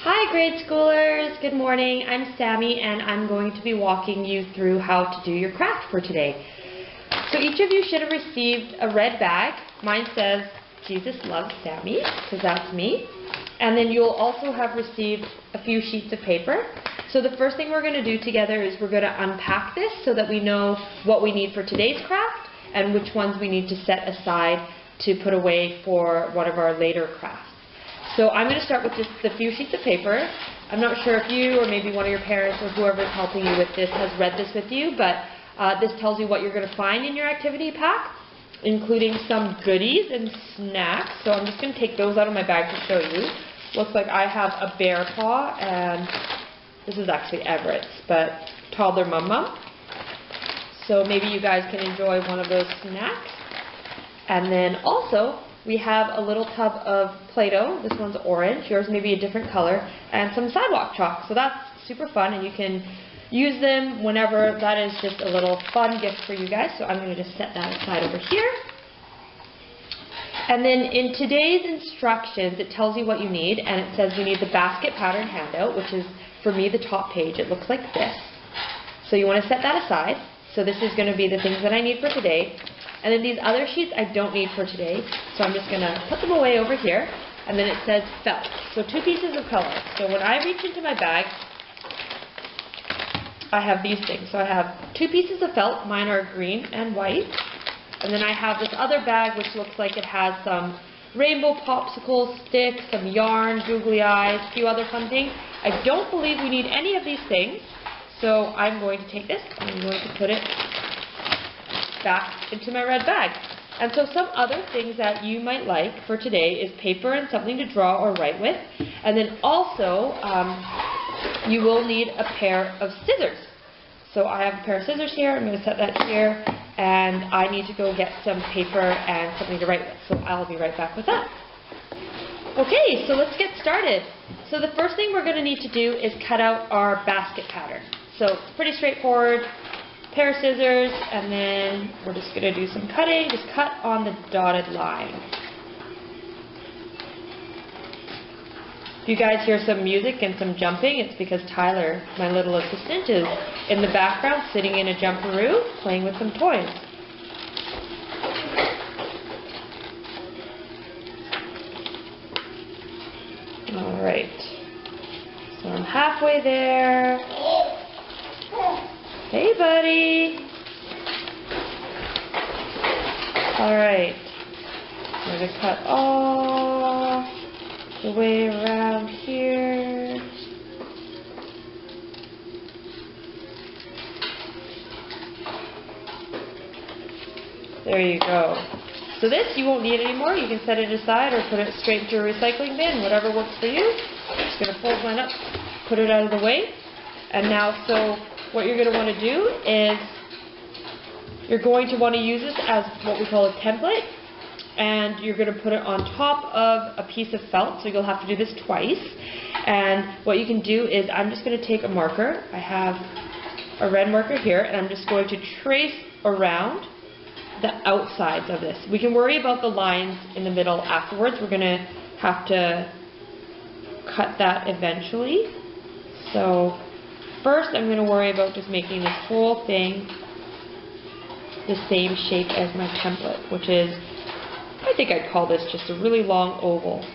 Hi grade schoolers, good morning. I'm Sammy and I'm going to be walking you through how to do your craft for today. So each of you should have received a red bag. Mine says Jesus loves Sammy, because that's me. And then you'll also have received a few sheets of paper. So the first thing we're going to do together is we're going to unpack this so that we know what we need for today's craft and which ones we need to set aside to put away for one of our later crafts. So I'm going to start with just the few sheets of paper. I'm not sure if you or maybe one of your parents or whoever's helping you with this has read this with you, but this tells you what you're going to find in your activity pack, including some goodies and snacks. So I'm just going to take those out of my bag to show you. Looks like I have a bear paw, and this is actually Everett's, but toddler Mum Mum. So maybe you guys can enjoy one of those snacks. And then also, we have a little tub of Play-Doh. This one's orange. Yours may be a different color. And some sidewalk chalk. So that's super fun, and you can use them whenever. That is just a little fun gift for you guys. So I'm going to just set that aside over here. And then in today's instructions, it tells you what you need, and it says we need the basket pattern handout, which is, for me, the top page. It looks like this. So you want to set that aside. So this is going to be the things that I need for today. And then these other sheets I don't need for today, so I'm just going to put them away over here. And then it says felt. So 2 pieces of color. So when I reach into my bag, I have these things. So I have 2 pieces of felt. Mine are green and white. And then I have this other bag which looks like it has some rainbow popsicle sticks, some yarn, googly eyes, a few other fun things. I don't believe we need any of these things. So I'm going to take this and I'm going to put it back into my red bag. And so some other things that you might like for today is paper and something to draw or write with. And then also you will need a pair of scissors. So I have a pair of scissors here. I'm going to set that here. And I need to go get some paper and something to write with. So I'll be right back with that. Okay, so let's get started. So the first thing we're going to need to do is cut out our basket pattern. So pretty straightforward. Pair of scissors, and then we're just going to do some cutting. Just cut on the dotted line. If you guys hear some music and some jumping, it's because Tyler, my little assistant, is in the background sitting in a jumperoo playing with some toys. Alright, so I'm halfway there. Hey, buddy. Alright. I'm going to cut all the way around here. There you go. So this you won't need anymore. You can set it aside or put it straight into a recycling bin, whatever works for you. I'm just going to fold mine up, put it out of the way. And now, so what you're going to want to do is you're going to want to use this as what we call a template, and you're going to put it on top of a piece of felt, so you'll have to do this twice. And what you can do is I'm just going to take a marker. I have a red marker here, and I'm just going to trace around the outsides of this. We can worry about the lines in the middle afterwards. We're going to have to cut that eventually. So first, I'm going to worry about just making this whole thing the same shape as my template, which is, I think I'd call this just a really long oval.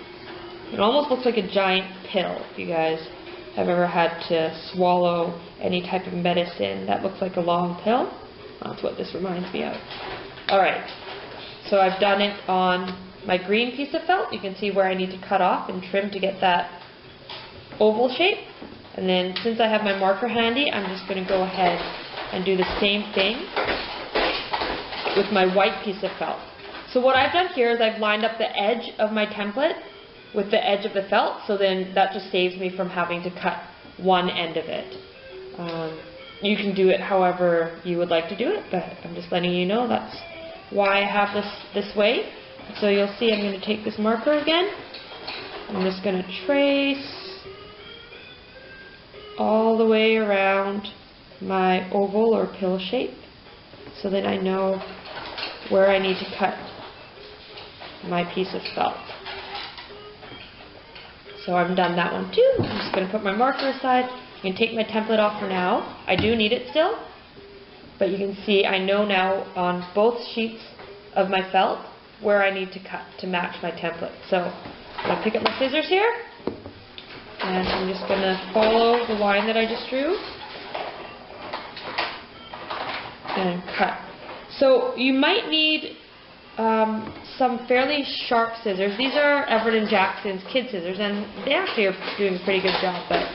It almost looks like a giant pill, if you guys have ever had to swallow any type of medicine that looks like a long pill. That's what this reminds me of. Alright, so I've done it on my green piece of felt. You can see where I need to cut off and trim to get that oval shape. And then since I have my marker handy, I'm just going to go ahead and do the same thing with my white piece of felt. So what I've done here is I've lined up the edge of my template with the edge of the felt, so then that just saves me from having to cut one end of it. You can do it however you would like to do it, but I'm just letting you know that's why I have this way. So you'll see I'm going to take this marker again. I'm just going to trace all the way around my oval or pill shape, so then I know where I need to cut my piece of felt. So I've done that one too. I'm just going to put my marker aside. I'm going to take my template off for now. I do need it still, but you can see I know now on both sheets of my felt where I need to cut to match my template. So I'm going to pick up my scissors here, and I'm just going to follow the line that I just drew and cut. So you might need some fairly sharp scissors. These are Everett & Jackson's kid scissors, and they actually are doing a pretty good job, but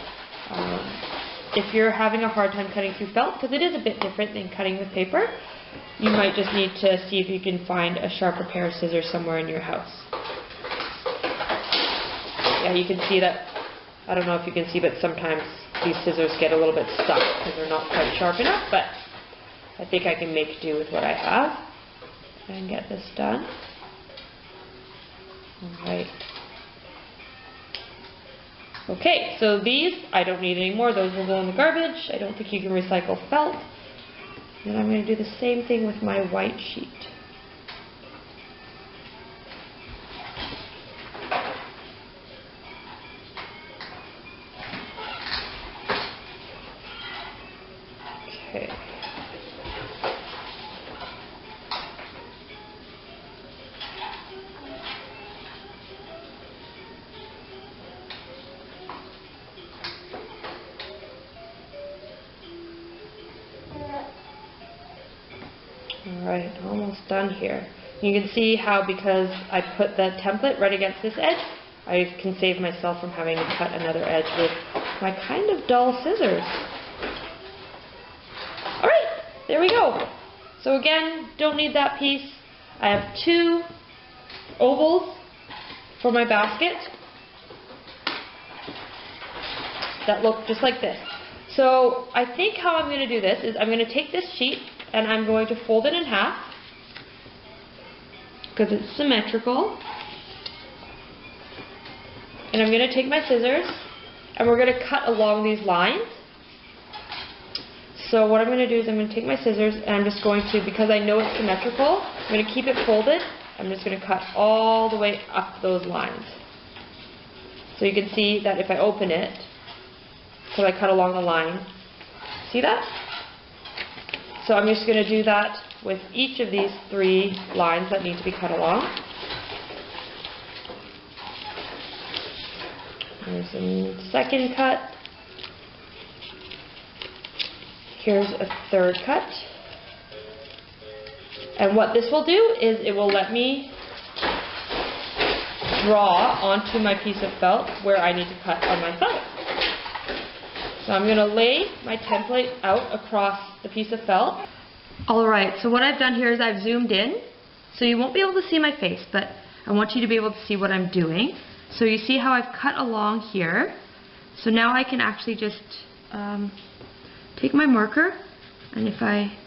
if you're having a hard time cutting through felt, because it is a bit different than cutting with paper, you might just need to see if you can find a sharper pair of scissors somewhere in your house. Yeah, you can see that, I don't know if you can see, but sometimes these scissors get a little bit stuck because they're not quite sharp enough, but I think I can make do with what I have and get this done. Alright. Okay, so these, I don't need any more. Those will go in the garbage. I don't think you can recycle felt. And I'm going to do the same thing with my white sheet. Okay. Alright, almost done here. You can see how, because I put the template right against this edge, I can save myself from having to cut another edge with my kind of dull scissors. Alright, there we go. So again, don't need that piece. I have 2 ovals for my basket that look just like this. So I think how I'm going to do this is I'm going to take this sheet and I'm going to fold it in half because it's symmetrical. And I'm going to take my scissors and we're going to cut along these lines. So what I'm going to do is I'm going to take my scissors and I'm just going to, because I know it's symmetrical, I'm going to keep it folded. I'm just going to cut all the way up those lines. So you can see that if I open it, because I cut along the line, see that? So I'm just going to do that with each of these 3 lines that need to be cut along. Here's a second cut. Here's a third cut. And what this will do is it will let me draw onto my piece of felt where I need to cut on my felt. So I'm going to lay my template out across the piece of felt. Alright, so what I've done here is I've zoomed in. So you won't be able to see my face, but I want you to be able to see what I'm doing. So you see how I've cut along here. So now I can actually just take my marker, and if I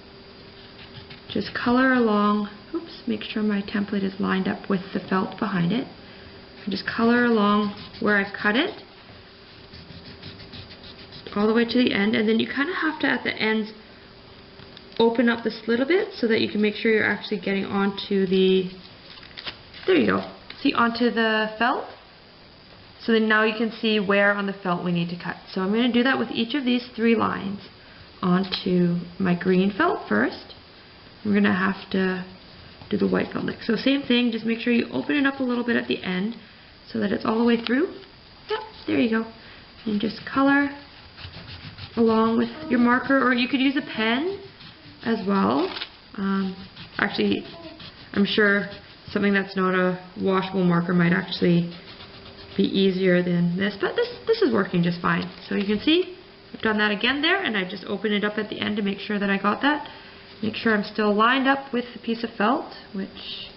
just color along, oops, make sure my template is lined up with the felt behind it. And just color along where I've cut it, all the way to the end, and then you kind of have to, at the ends, open up this little bit so that you can make sure you're actually getting onto the, there you go, see, onto the felt. So then now you can see where on the felt we need to cut. So I'm going to do that with each of these 3 lines onto my green felt first. We're going to have to do the white felt next. So same thing, just make sure you open it up a little bit at the end so that it's all the way through. Yep, there you go. And just color along with your marker, or you could use a pen as well. Actually, I'm sure something that's not a washable marker might actually be easier than this, but this is working just fine. So you can see I've done that again there, and I just open it up at the end to make sure that I got that. Make sure I'm still lined up with the piece of felt, which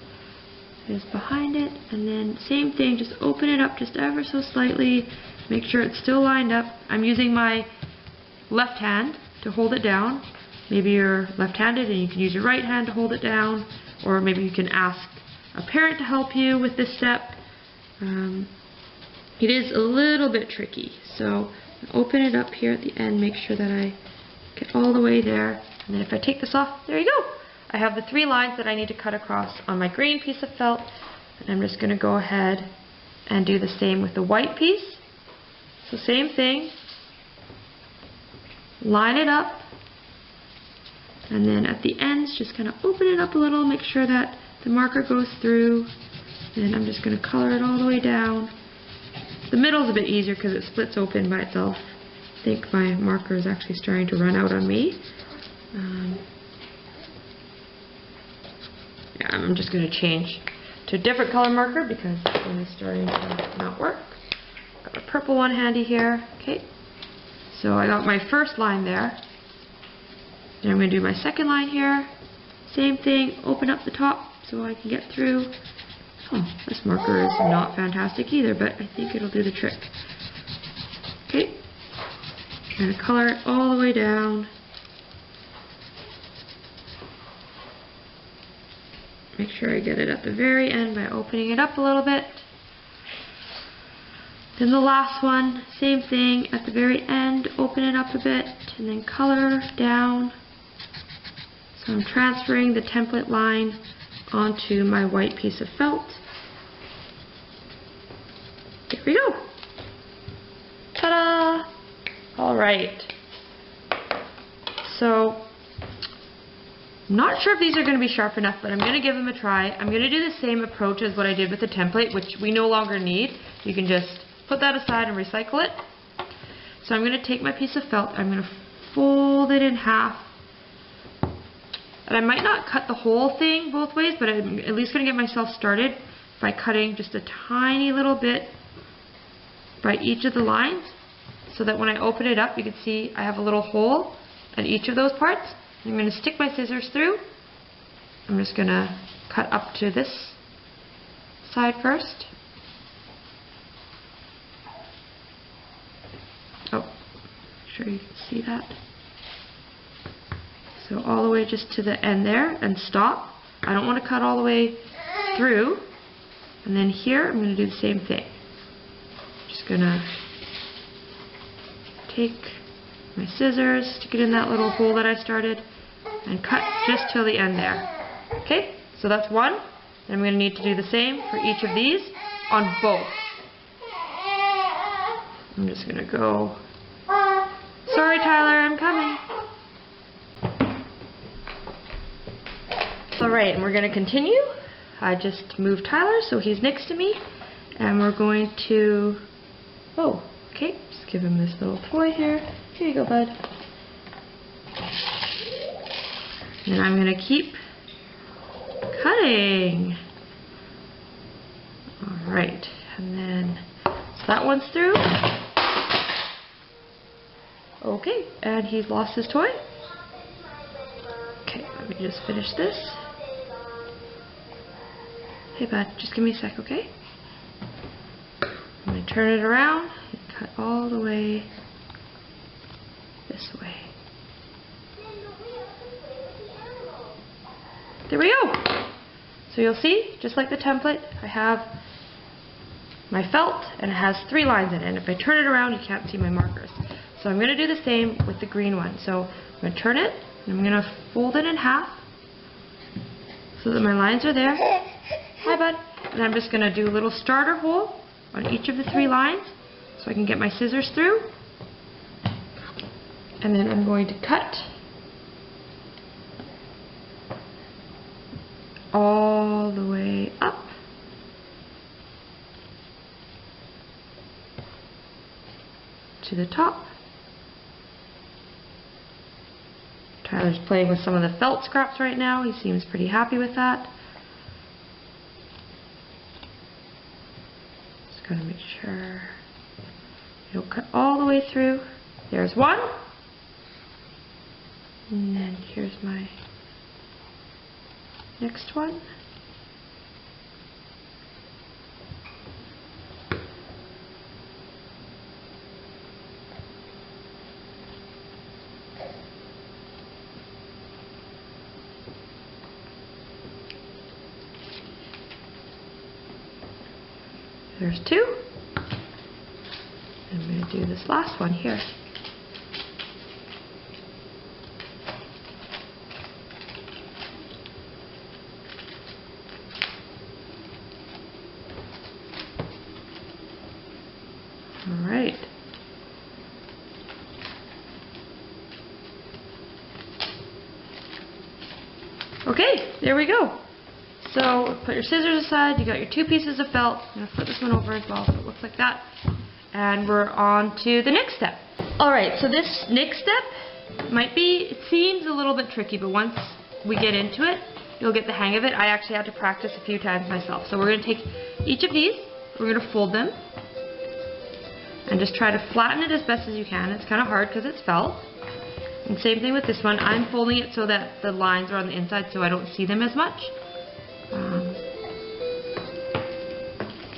is behind it, and then same thing, just open it up just ever so slightly, make sure it's still lined up. I'm using my left hand to hold it down. Maybe you're left-handed and you can use your right hand to hold it down, or maybe you can ask a parent to help you with this step. It is a little bit tricky, so open it up here at the end, make sure that I get all the way there, and then if I take this off, there you go. I have the 3 lines that I need to cut across on my green piece of felt, and I'm just going to go ahead and do the same with the white piece. So same thing, line it up, and then at the ends just kind of open it up a little, make sure that the marker goes through, and I'm just going to color it all the way down. The middle's a bit easier because it splits open by itself. I think my marker is actually starting to run out on me. Yeah, I'm just going to change to a different color marker because this one is starting to not work. Got a purple one handy here. Okay, so I got my first line there. And I'm going to do my second line here. Same thing, open up the top so I can get through. Oh, this marker is not fantastic either, but I think it'll do the trick. Okay, I'm going to color it all the way down. Make sure I get it at the very end by opening it up a little bit. Then the last one, same thing, at the very end, open it up a bit, and then color down. So I'm transferring the template line onto my white piece of felt. There we go. Ta-da! Alright. So, I'm not sure if these are going to be sharp enough, but I'm going to give them a try. I'm going to do the same approach as what I did with the template, which we no longer need. You can just put that aside and recycle it. So I'm going to take my piece of felt, I'm going to fold it in half. And I might not cut the whole thing both ways, but I'm at least going to get myself started by cutting just a tiny little bit by each of the lines, so that when I open it up, you can see I have a little hole at each of those parts. I'm going to stick my scissors through. I'm just going to cut up to this side first. Oh, make sure you can see that. So all the way just to the end there and stop. I don't want to cut all the way through. And then here I'm going to do the same thing. Just going to take my scissors, stick it in that little hole that I started, and cut just till the end there. Okay, so that's one. Then I'm going to need to do the same for each of these on both. I'm just going to go. Sorry, Tyler, I'm coming. Alright, and we're going to continue. I just moved Tyler so he's next to me, and we're going to, oh, okay, just give him this little toy here. Here you go, bud. And I'm going to keep cutting. Alright, and then, so that one's through. Okay, and he's lost his toy. Okay, let me just finish this. Hey bud, just give me a sec, okay? I'm going to turn it around and cut all the way this way. There we go! So you'll see, just like the template, I have my felt and it has 3 lines in it. And if I turn it around, you can't see my markers. So I'm going to do the same with the green one. So I'm going to turn it and I'm going to fold it in half so that my lines are there. Hi bud. And I'm just going to do a little starter hole on each of the 3 lines so I can get my scissors through. And then I'm going to cut all the way up to the top. Tyler's playing with some of the felt scraps right now. He seems pretty happy with that. Just gotta make sure you don't cut all the way through. There's one. And then here's my next one. There's 2. I'm going to do this last one here. Alright, Okay, there we go. So put your scissors aside, you got your 2 pieces of felt. I'm going to flip this one over as well so it looks like that. And we're on to the next step. Alright, so this next step it seems a little bit tricky, but once we get into it, you'll get the hang of it. I actually had to practice a few times myself. So we're going to take each of these, we're going to fold them, and just try to flatten it as best as you can. It's kind of hard because it's felt. And same thing with this one. I'm folding it so that the lines are on the inside so I don't see them as much.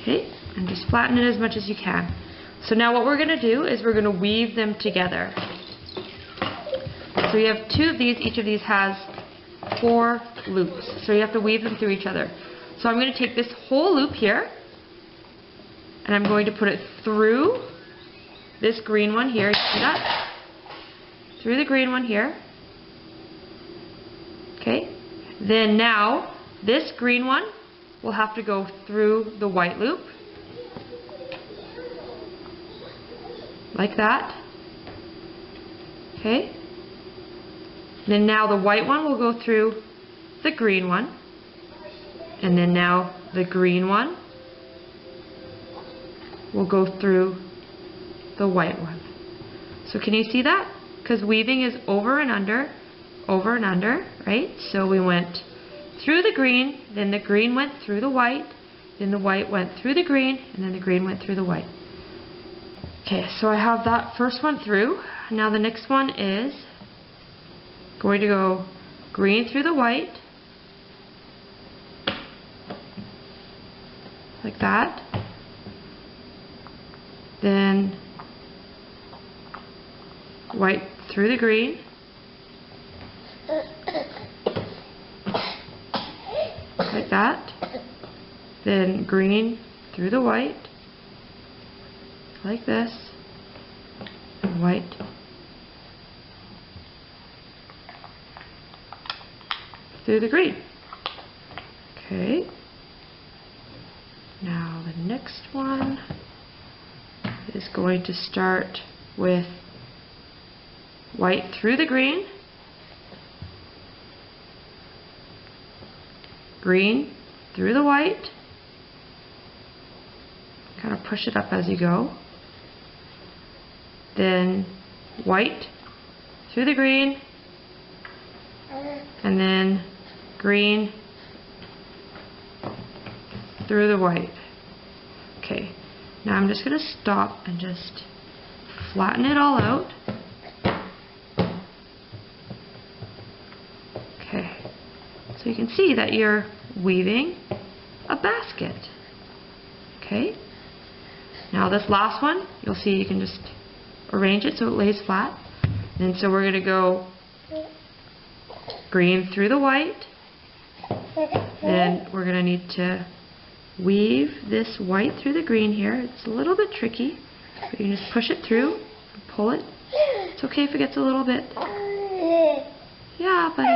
Okay, and just flatten it as much as you can. So now what we're going to do is we're going to weave them together. So you have 2 of these. Each of these has 4 loops. So you have to weave them through each other. So I'm going to take this whole loop here and I'm going to put it through this green one here. You see that? Through the green one here. Okay. Then now this green one will have to go through the white loop. Like that. Okay. Then now the white one will go through the green one. And then now the green one will go through the white one. So can you see that? Because weaving is over and under, right? So we went through the green, then the green went through the white, then the white went through the green, and then the green went through the white. Okay, so I have that first one through. Now the next one is going to go green through the white, like that. Then white through the green, like that. Then green through the white, like this, and white through the green. Okay. Now the next one is going to start with white through the green, green through the white, kind of push it up as you go, then white through the green, and then green through the white. Okay, now I'm just going to stop and just flatten it all out. Okay, so you can see that you're weaving a basket. Okay, now this last one, you'll see you can just arrange it so it lays flat. And so we're going to go green through the white. Then we're going to need to weave this white through the green here. It's a little bit tricky, but you can just push it through and pull it. It's okay if it gets a little bit. Yeah, buddy.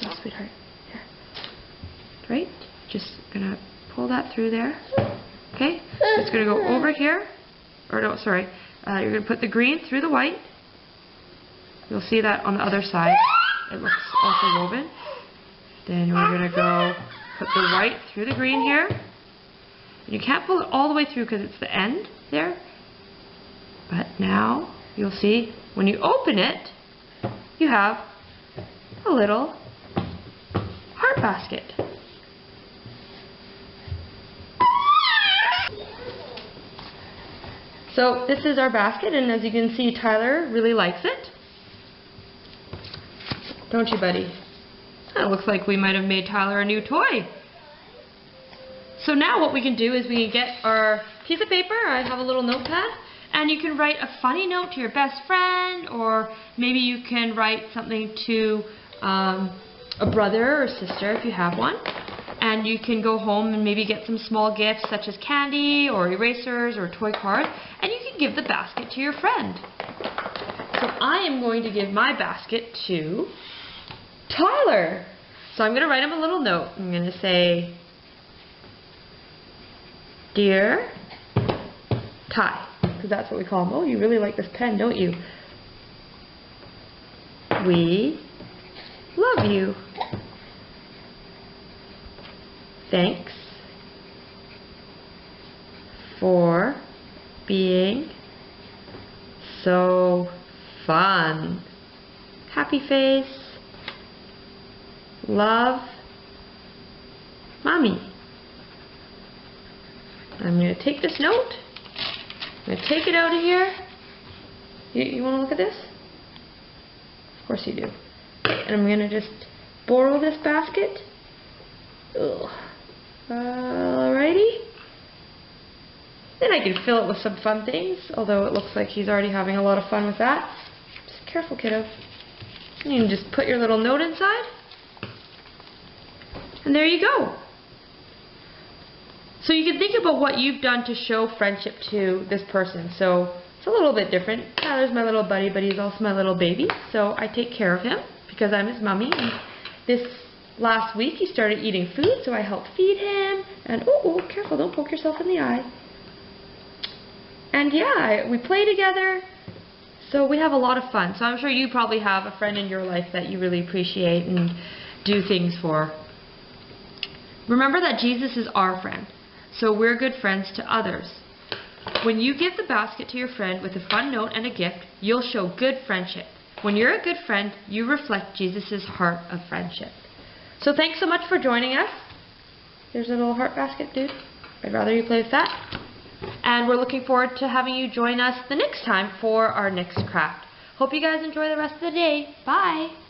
Oh, sweetheart. Here. Right? Just gonna pull that through there. Okay? It's gonna go over here. Or no, sorry. You're gonna put the green through the white. You'll see that on the other side. It looks also woven. Then we're gonna go put the white through the green here. You can't pull it all the way through because it's the end there. But now you'll see when you open it, you have a little heart basket. So this is our basket, and as you can see, Tyler really likes it. Don't you, buddy? It looks like we might have made Tyler a new toy. So now what we can do is we can get our piece of paper. I have a little notepad, and you can write a funny note to your best friend, or maybe you can write something to a brother or sister if you have one. And you can go home and maybe get some small gifts such as candy or erasers or toy cards, and you can give the basket to your friend. So I am going to give my basket to Tyler. So I'm going to write him a little note. I'm going to say, "Dear Ty," because that's what we call him. Oh, you really like this pen, don't you? We Love you. Thanks for being so fun. Happy face. Love, Mommy. I'm going to take this note. I'm going to take it out of here. You want to look at this? Of course you do. And I'm going to just borrow this basket. Ugh. Alrighty. Then I can fill it with some fun things, although it looks like he's already having a lot of fun with that. Just careful, kiddo. You can just put your little note inside. And there you go. So you can think about what you've done to show friendship to this person. So it's a little bit different. Tyler's my little buddy, but he's also my little baby. So I take care of him because I'm his mommy. And this last week he started eating food, so I helped feed him. And oh, careful, don't poke yourself in the eye. And yeah, we play together. So we have a lot of fun. So I'm sure you probably have a friend in your life that you really appreciate and do things for. Remember that Jesus is our friend, so we're good friends to others. When you give the basket to your friend with a fun note and a gift, you'll show good friendship. When you're a good friend, you reflect Jesus' heart of friendship. So thanks so much for joining us. There's a little heart basket, dude. I'd rather you play with that. And we're looking forward to having you join us the next time for our next craft. Hope you guys enjoy the rest of the day. Bye!